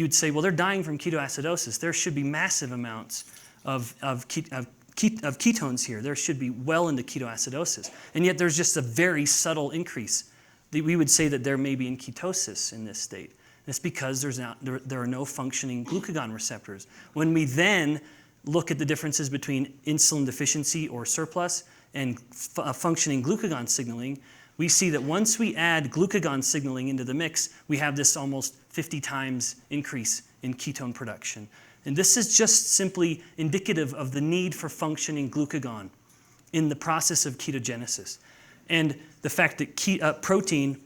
you'd say, well, they're dying from ketoacidosis. There should be massive amounts of ketones here. There should be well into ketoacidosis. And yet there's just a very subtle increase. We would say that there may be in ketosis in this state. It's because there are no functioning glucagon receptors. When we then look at the differences between insulin deficiency or surplus and functioning glucagon signaling, we see that once we add glucagon signaling into the mix, we have this almost 50 times increase in ketone production. And this is just simply indicative of the need for functioning glucagon in the process of ketogenesis. And the fact that protein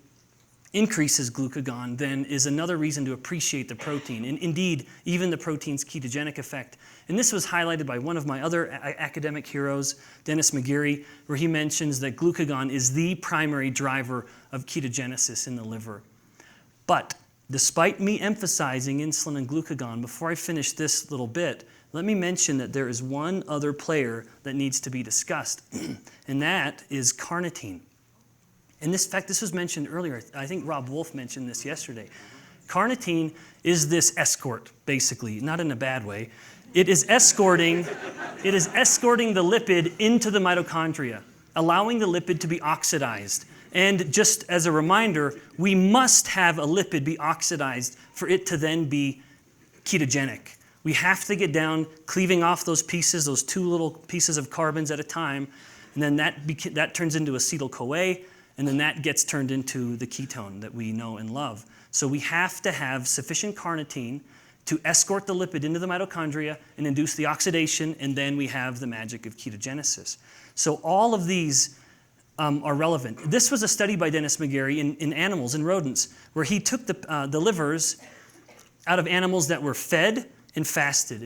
increases glucagon then is another reason to appreciate the protein, and indeed, even the protein's ketogenic effect. And this was highlighted by one of my other academic heroes, Dennis McGarry, where he mentions that glucagon is the primary driver of ketogenesis in the liver. But despite me emphasizing insulin and glucagon, before I finish this little bit, let me mention that there is one other player that needs to be discussed, and that is carnitine. And in fact, this was mentioned earlier. I think Rob Wolf mentioned this yesterday. Carnitine is this escort, basically, not in a bad way. It is escorting the lipid into the mitochondria, allowing the lipid to be oxidized. And just as a reminder, we must have a lipid be oxidized for it to then be ketogenic. We have to get down, cleaving off those pieces, those two little pieces of carbons at a time, and then that turns into acetyl-CoA, and then that gets turned into the ketone that we know and love. So we have to have sufficient carnitine to escort the lipid into the mitochondria and induce the oxidation, and then we have the magic of ketogenesis. So all of these are relevant. This was a study by Dennis McGarry in animals, in rodents, where he took the livers out of animals that were fed and fasted.